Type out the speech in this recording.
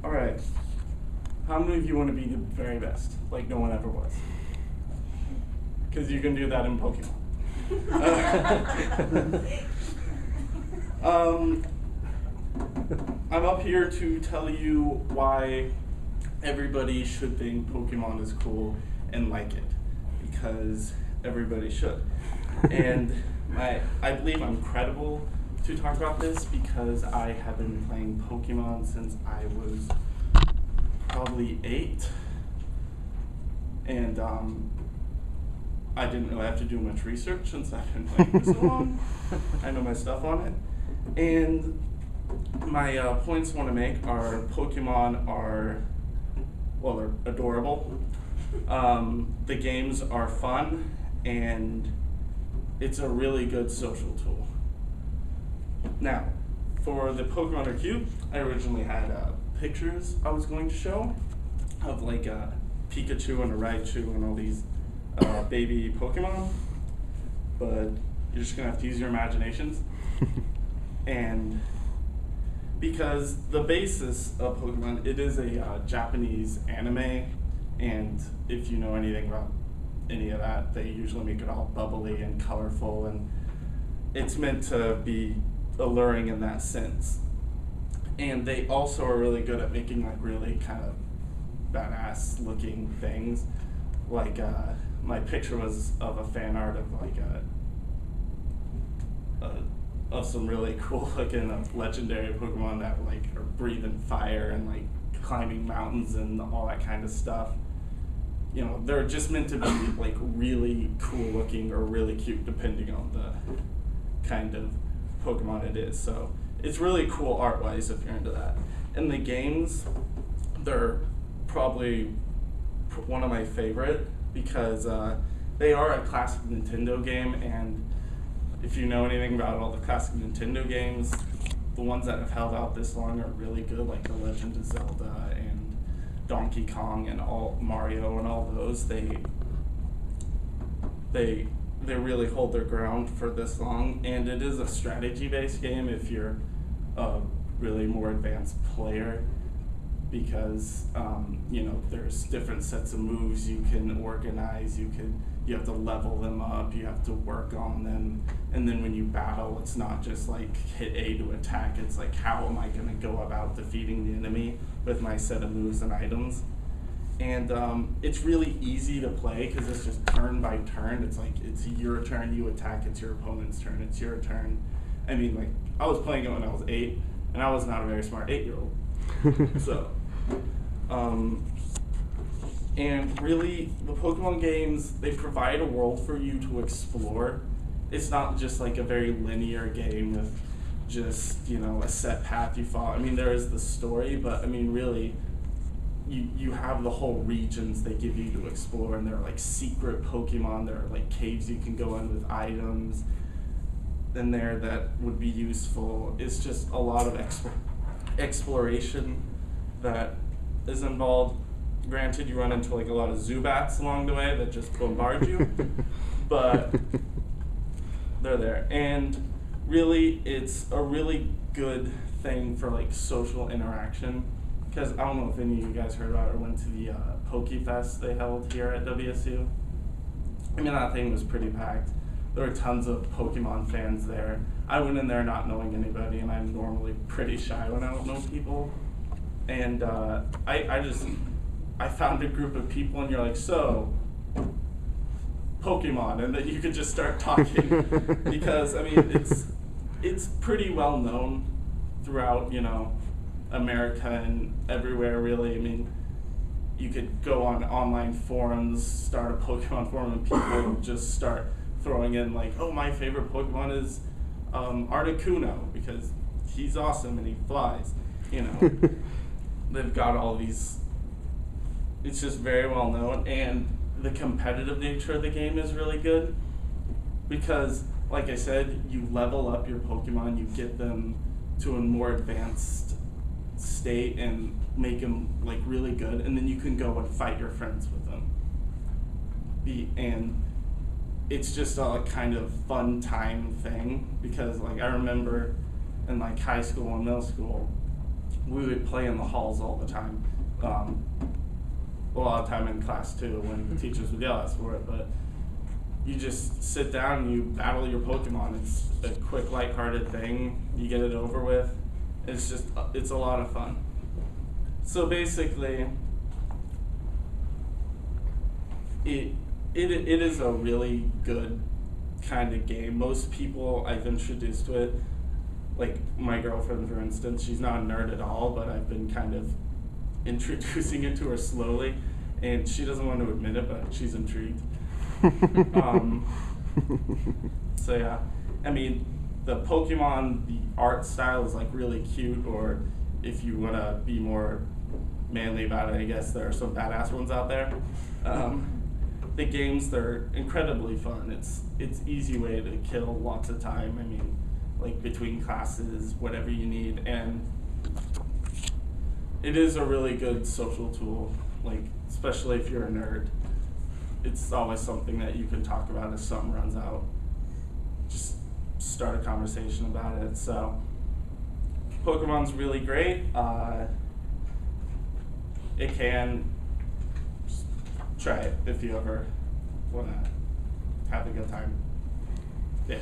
All right. How many of you want to be the very best, like no one ever was? Because you can do that in Pokemon. I'm up here to tell you why everybody should think Pokemon is cool and like it, because everybody should. And I believe I'm credible to talk about this because I have been playing Pokemon since I was probably 8, and I didn't really have to do much research since I've been playing for so long. I know my stuff on it, and my points I want to make are Pokemon are, well, they're adorable. The games are fun, and it's a really good social tool. Now, for the Pokemon are cute, I originally had pictures I was going to show of like a Pikachu and a Raichu and all these baby Pokemon, but you're just gonna have to use your imaginations. And because the basis of Pokemon, it is a Japanese anime, and if you know anything about any of that, they usually make it all bubbly and colorful, and it's meant to be alluring in that sense. And they also are really good at making like really kind of badass looking things. Like my picture was of a fan art of like of some really cool looking legendary Pokemon that like are breathing fire and like climbing mountains and all that kind of stuff. You know, they're just meant to be like really cool looking or really cute depending on the kind of Pokemon it is. So it's really cool art wise if you're into that. And the games, they're probably one of my favorite because they are a classic Nintendo game, and if you know anything about all the classic Nintendo games, the ones that have held out this long are really good, like The Legend of Zelda and Donkey Kong and all Mario and all those. They really hold their ground for this long, and it is a strategy-based game if you're a really more advanced player, because you know, there's different sets of moves you can organize. You have to level them up, you have to work on them, and then when you battle, it's not just like hit A to attack, it's like how am I going to go about defeating the enemy with my set of moves and items. And it's really easy to play because it's just turn by turn. It's like it's your turn, you attack, it's your opponent's turn, it's your turn. I mean, like, I was playing it when I was 8, and I was not a very smart 8-year-old. So, and really, the Pokemon games, they provide a world for you to explore. It's not just like a very linear game with just, you know, a set path you follow. I mean, there is the story, but I mean, really, you have the whole regions they give you to explore, and there are like secret Pokemon, there are like caves you can go in with items in there that would be useful. It's just a lot of exploration that is involved. Granted, you run into like a lot of Zubats along the way that just bombard you, but they're there. And really, it's a really good thing for like social interaction, because I don't know if any of you guys heard about it or went to the PokeFest they held here at WSU. I mean, that thing was pretty packed. There were tons of Pokemon fans there. I went in there not knowing anybody, and I'm normally pretty shy when I don't know people. And I found a group of people, and you're like, so, Pokemon, and then you could just start talking. Because, I mean, it's pretty well known throughout, you know, America and everywhere, really. I mean, you could go on online forums, start a Pokemon forum, and people just start throwing in like, oh, my favorite Pokemon is Articuno, because he's awesome and he flies, you know. They've got all these, it's just very well known, and the competitive nature of the game is really good, because, like I said, you level up your Pokemon, you get them to a more advanced state and make them like really good, and then you can go and fight your friends with them. And it's just a kind of fun time thing, because like I remember in like high school and middle school, we would play in the halls all the time. A lot of time in class too, when the teachers would yell at us for it, but you just sit down and you battle your Pokemon. It's a quick, lighthearted thing. You get it over with. It's a lot of fun. So basically, it is a really good kind of game. Most people I've introduced to it, like my girlfriend for instance, she's not a nerd at all, but I've been kind of introducing it to her slowly, and she doesn't want to admit it, but she's intrigued. So yeah, I mean, the Pokemon, the art style is like really cute, or if you want to be more manly about it, I guess there are some badass ones out there. The games, they're incredibly fun. It's easy way to kill lots of time. I mean, like between classes, whatever you need, and it is a really good social tool, like especially if you're a nerd. It's always something that you can talk about if something runs out. Just start a conversation about it. So Pokemon's really great. It can, just try it if you ever want to have a good time. Yeah.